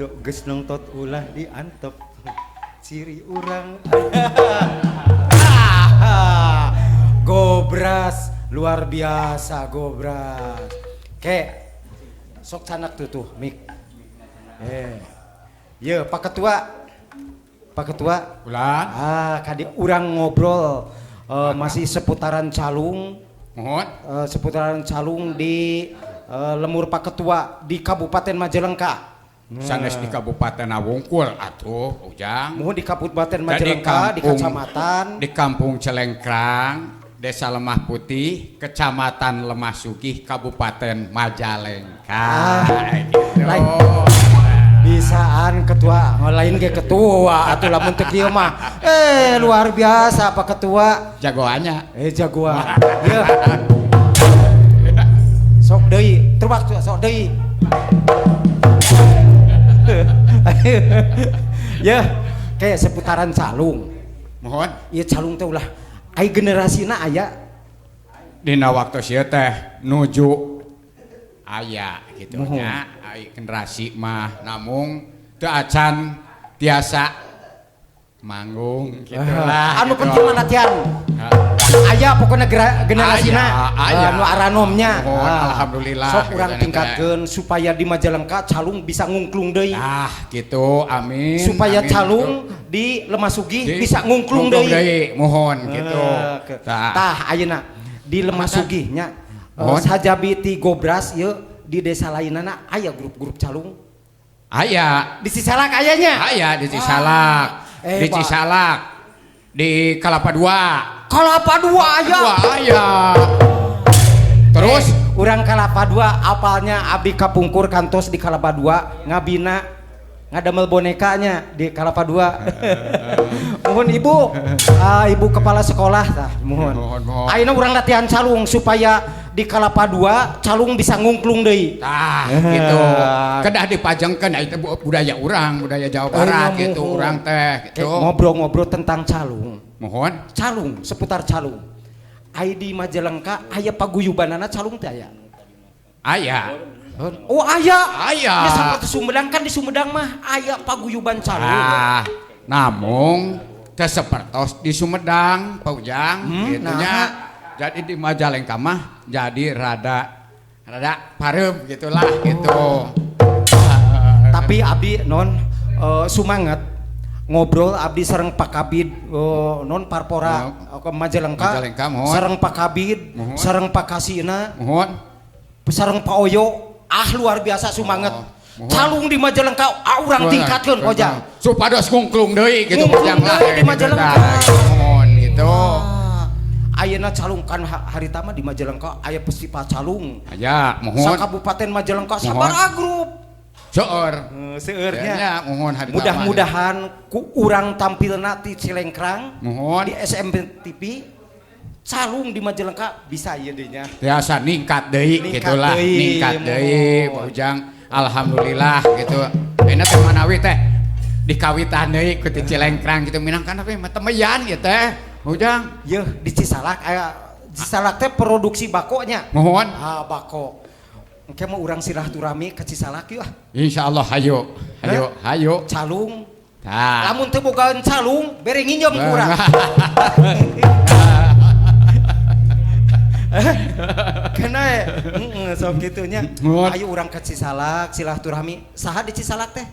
dok geus nongtot ulah diantep ciri urang Gobras luar biasa Gobras ke sok canak tuh mik ye Pak Ketua ulah kadi urang ngobrol masih seputaran calung mohon seputaran calung di Lemur Pak Ketua di Kabupaten Majalengka. Sanes di Kabupaten Wungkul atuh Ujang. Mohon di Kabupaten Majalengka di kecamatan di Kampung Celengkrang, Desa Lemah Putih, Kecamatan Lemah Sugih, Kabupaten Majalengka. Lain bisaan ketua, lain ke ketua atuh lamun teu kieu mah. Luar biasa Pak Ketua. Jagoannya. Jagoan. Ye. Sok deui, terbak sok deui. Ya, kayak seputaran calung. Mohon. Iya calung teh ulah ai generasina aya. Dina waktu sieu teh nuju aya gitu nya. Ai generasi mah namung teu acan tiasa manggung gitu lah. Anu penting mah latihan. Aya pokoknya generasina aya nu aranomnya. Alhamdulillah. Sok urang tingkatkeun supaya di Majalengka calung bisa ngungklung deui. Gitu amin. Supaya amin, calung gitu. di Lemah Sugih bisa ngungklung deui. Mohon gitu. Tah ayeuna di Lemah Sugih nya sajabi ti Gobras ieu di desa lainana aya grup-grup calung. Aya. Di Cisalak ayanya. Aya di Cisalak. Di Cisalak. Di Kalapa Dua. Kalapa Dua aya. Terus urang Kalapa Dua apalnya abdi kapungkur kantos di Kalapa Dua ngabina ngadamel bonekanya di Kalapa Dua. Mohon ibu kepala sekolah tah mohon. Ayeuna urang latihan calung supaya di Kalapa Dua calung bisa ngungklung deui. Gitu. Kedah dipajengkeun itu budaya urang, budaya Jawa Barat gitu urang teh gitu. Ngobrol-ngobrol tentang calung. Mohon. Calung, seputar calung. Ai di Majalengka aya paguyubanana calung teh aya. Aya. Oh aya. Aya. Ya sampai di Sumedang kan di Sumedang mah aya paguyuban calung. Namung teu sapertos di Sumedang, Pak Ujang gitu nya. Jadi di Majalengka mah jadi rada parem gitulah gitu. Tapi abdi non sumanget ngobrol abdi sareng Pak Kabid non Parpora ke Majalengka sareng Pak Kabid sareng Pak Kasina sareng Pak Oyo luar biasa sumanget calung di Majalengka urang tingkatkeun Ojang supados ngungklung deui gitu Ojang lah di Majalengka mohon gitu. Ayeuna calung kan hari tama di Majalengka aya festival calung aya mohon sa Kabupaten Majalengka sabaraha grup seueurnya mohon hari mudah-mudahan ku urang tampilna ti Cilengkrang mohon di SMP TV calung di Majalengka bisa ieu deui nya biasa ningkat deui gitulah ningkat deui Pak Ujang alhamdulillah gitu ayeuna teh manawi teh dikawitan deui ku ti Cilengkrang gitu minangkan tapi temeyan gitu teh Ujang yeuh di Cisalak aya Cisalak teh produksi bakonya mohon bako engke mah urang silaturahmi ke Cisalak yeuh insyaallah hayu calung lamun teu bogaan calung bere nginjem ku urang kena sok kitunya ayo urang ke Cisalak silaturahmi saha di Cisalak teh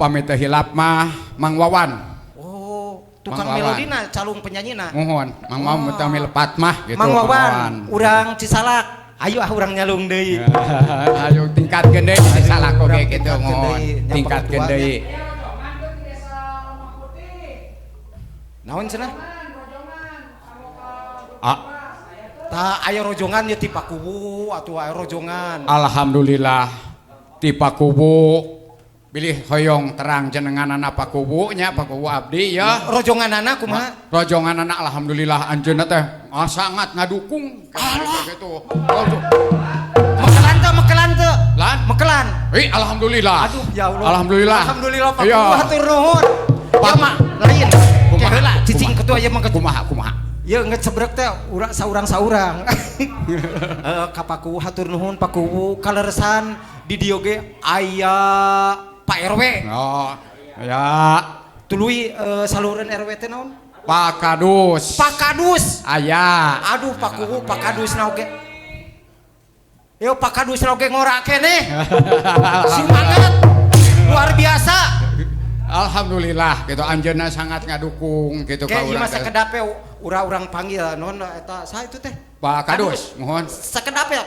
pamit teh hilap mah Mang Wawan tukang melodina calung penyanyina mohon Mang Wawan teh lepat mah gitu Mang Wawan urang Cisalak ayo urang nyalung deui ayo tingkatkeun deui di Cisalak oge gitu mohon tingkatkeun deui naon cenah tah aya rojongan ya ti Pakubu atuh aya rojongan alhamdulillah ti Pakubu bilih hoyong terang jenenganana Pakubu nya Pakubu abdi ya rojonganana kumaha rojonganana alhamdulillah anjeunna teh sangat ngadukung gitu mekelan teu lan mekelan alhamdulillah aduh ya Allah alhamdulillah Pakubu hatur nuhun ya mah lain heula cicing ketua ya mah kumaha ya ngecebrek teh urang saurang ka Pakubu hatur nuhun Pakubu kaleresan di dieu ge aya Pak RW. Oh, ya. Tuluy saluran RW teh naon? Pak Kadus. Pak Kadus. Aya. Aduh Pak Kuhu, Pak Kadus na oge. Yo Pak Kadus na oge ngora keneh. Semangat. Luar biasa. Alhamdulillah gitu anjeunna sangat ngadukung gitu ka urang. Kayak masa kedape urang panggil non eta saha itu teh? Pak Kadus, mohon. Sakedape ya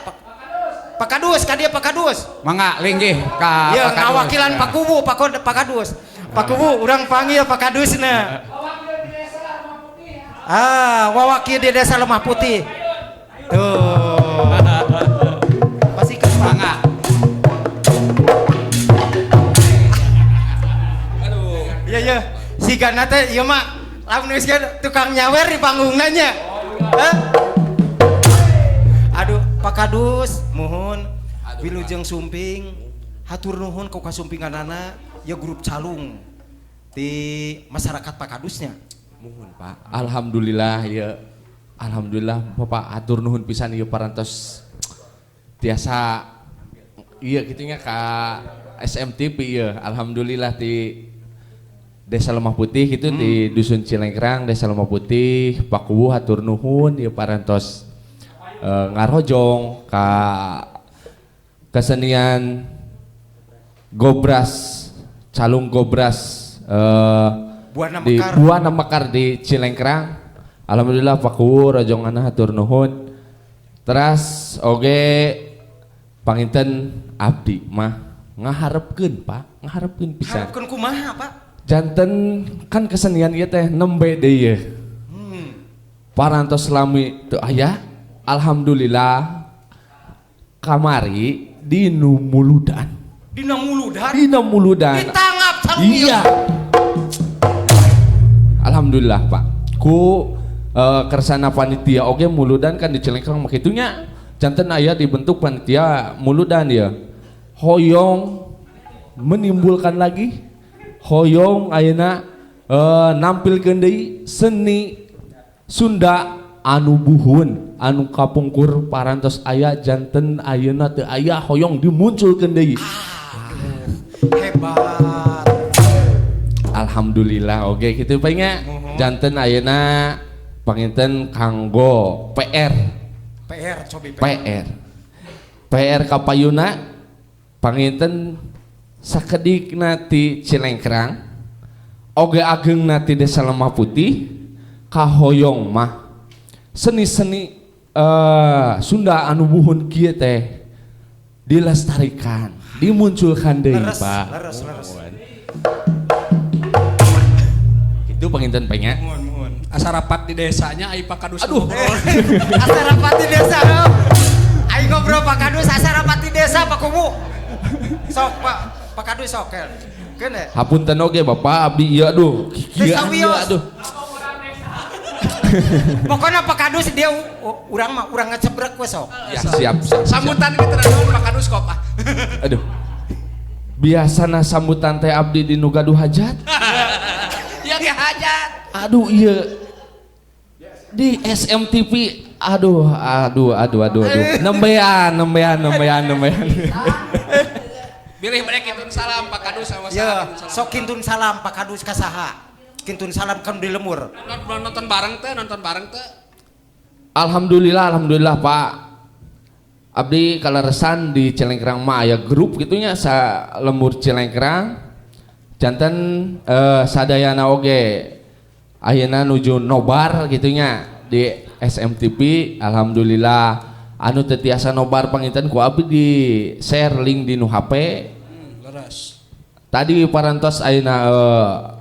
Pak Kadus, ka dia Pak Kadus. Mangga linggih ka Ya Pak Kadus. ngawakilan Pak Kubu, Pak Kadus. Pak Kubu urang panggil Pak Kadusna. Wawakil di Desa Lemah Putih. Tuh. Pasti ke Mangga. Iya si Gana teh ieu mah lamun geus tukang nyawer di panggungna nya. Aduh Pak Kadus muhun wilujeng sumping hatur nuhun ku kasumpinganana ya grup calung di masyarakat Pak Kadusnya. Muhun Pak. Alhamdulillah ya. Alhamdulillah Bapak hatur nuhun pisan ieu parantos tiasa ieu kitu nya ka SMTP ieu. Alhamdulillah di Desa Lemah Putih itu di Dusun Cilengkrang, Desa Lemah Putih, Pak Kuwu hatur nuhun ieu parantos ngarojong ka kesenian Gobras, calung Gobras Buana Mekar di Cilengkrang. Alhamdulillah Pak Kuwu rojonganna hatur nuhun. Teras oge panginten abdi mah ngaharepkeun Pak, ngaharepkeun pisan. Harapkeun kumaha Pak? Janten kan kesenian ieu teh nembe deui ye. Parantos lami teu aya. Alhamdulillah kamari di Muludan. Dina Muludan. Dina Muludan. Ditangap calung. Iya. Alhamdulillah Pak. Ku kersana panitia oge Muludan kan di Cilengkrang mah kitunya. Janten aya dibentuk panitia Muludan ya. Hoyong menimbulkan lagi hoyong ayeuna nampilkeun deui seni Sunda anu buhun anu kapungkur parantos aya janten ayeuna teu aya hoyong dimunculkeun deui. Hebat. Alhamdulillah oge kitu Pak nya. Janten ayeuna panginten kanggo PR cobi PR kapayuna panginten sakedikna ti Cilengkrang oge ageungna ti Desa Lemah Putih kahoyong mah seni-seni Sunda anu buhun kieu teh dilestarikan dimunculkan deui Pak. Leres. Itu panginten penya. Asa rapat di desanya ai Pak Kadus. Aduh. Asa rapat di desa. Aing ngobrol Pak Kadus asa rapat di desa Pak Kubu. Sok Pak Kadus sok kene. Hapunten oge Bapak abdi ieu aduh. Desa Wios. Aduh. Pokoknya Pak Kadus dia urang mah urang ngecebrek we sok. Ya, siap. Sambutan kita naon Pak Kadus kok ah. Aduh. Biasana sambutan teh abdi di nu gaduh hajat. Ya ge hajat. Aduh iya. Di SMTV aduh. Nembean. Bilih mereka kintun salam Pak Kadus sama Ya, salam. sok kintun salam Pak Kadus ka saha? Kintun salam kan di lemur. Nonton bareng teh. Alhamdulillah Pak. Abdi kaleresan di Cilengkrang mah aya grup gitunya sa lembur Cilengkrang. Janten sadayana oge ayeuna nuju nobar gitunya di SMTV. Alhamdulillah anu teu tiasa nobar panginten ku abdi di share link di nu HP. Leres. Tadi parantos ayeuna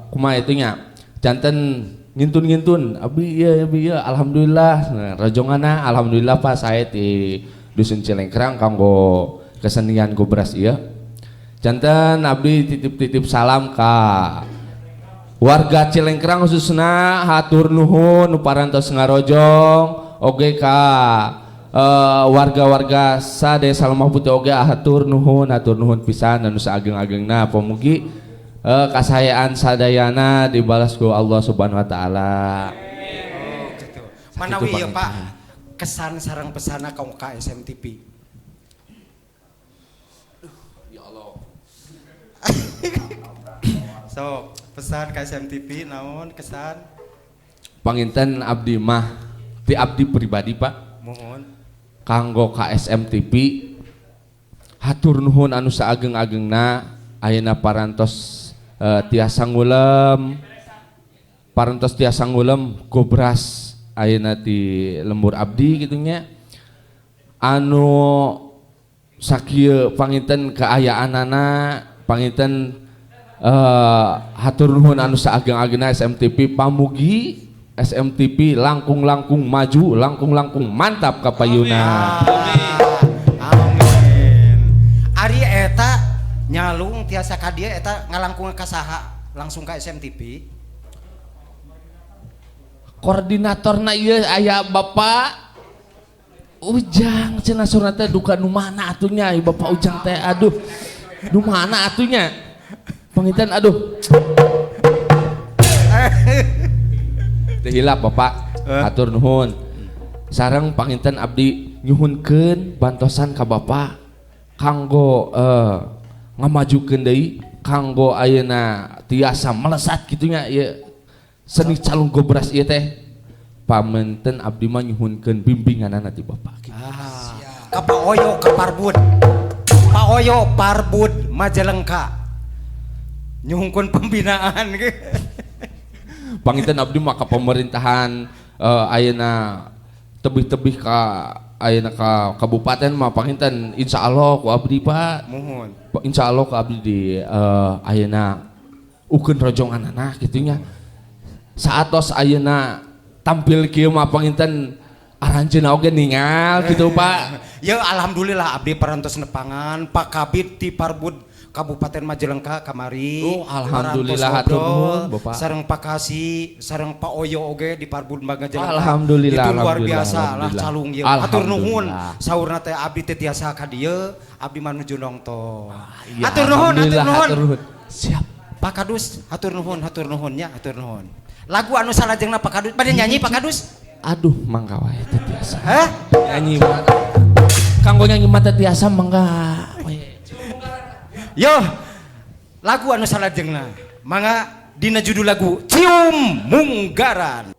kumaha itunya janten ngintun abdi ieu alhamdulillah rajonganna alhamdulillah Pak saya di Dusun Cilengkrang kanggo kesenian Gobras ieu janten abdi titip salam ka warga Cilengkrang khususna hatur nuhun nu parantos ngarojong oge ka warga-warga sa Desa Lemah Putih oge hatur nuhun pisan anu saageng-agengna pamugi kasayaan sadayana dibalas ku Allah Subhanahu wa taala. Gitu. Manawi ya Pak kesan sareng pesana ka SMTV. Ya Allah. So, pesan ke SMTV naon kesan? Panginten abdi mah ti abdi pribadi Pak Mohon. kanggo ka SMTV hatur nuhun anu saageng-agengna ayeuna parantos tiasa ngulem gobras ayeuna di lembur abdi gitunya anu sakieu panginten kaayaanana panginten hatur nuhun anu saageng-agengna SMTV pamugi SMTV langkung-langkung maju langkung-langkung mantap ka payuna. Amin. Ari eta nyalung tiasa ka dieu eta ngalangkung ka saha langsung ka SMTV. Koordinatorna ieu aya Bapak Ujang cenah surna teh duka nu mana atunya Bapak Ujang teh aduh nu mana atunya panginten aduh teu hilap Bapak hatur nuhun sareng panginten abdi nyuhunkeun bantosan ka Bapak kanggo ngamajukeun deui kanggo ayeuna tiasa melesat gitunya ieu seni calung gobras ieu teh pamanten abdi mah nyuhunkeun bimbinganana ti Bapak. Ka Pak Oyo ka Parbud. Pak Oyo Parbud Majalengka. Nyuhungkeun pembinaan. Panginten abdi mah ka pemerintahan ayeuna tebih-tebih ka ayeuna ka kabupaten mah panginten insyaallah ku abdi Pak. Mohon. Insyaallah ku abdi di ayeuna ukeun rojonganana gitunya. Saatos ayeuna tampil kieu mah panginten aranjeunna oge ningal gitu Pak. Ya alhamdulillah abdi parantos nepangan Pak Kabid ti Parbud Kabupaten Majalengka kamari. Oh alhamdulillah hatur nuhun Bapak. Sareng Pak Kasi, sareng Pak Oyo oge di Parbud Majalengka. Alhamdulillah. Itu luar alhamdulillah, biasa lah alhamdulillah. calung ieu. Alhamdulillah. Hatur nuhun saurna teh abdi teh tiasa ka dieu, abdi manuju nongtong. Ya, Hatur nuhun, hatur alhamdulillah, nuhun. hatur nuhun. Siap. Pak Kadus, hatur nuhun nya, hatur nuhun. Lagu anu salajengna Pak Kadus, bade nyanyi Pak Kadus? Aduh mangga wae teh tiasa. Hah? Nyanyi mah. Kanggo nyanyi mah teh tiasa mangga we. Yo, lagu anu salajengna. Mangga dina judul lagu Cium Munggaran.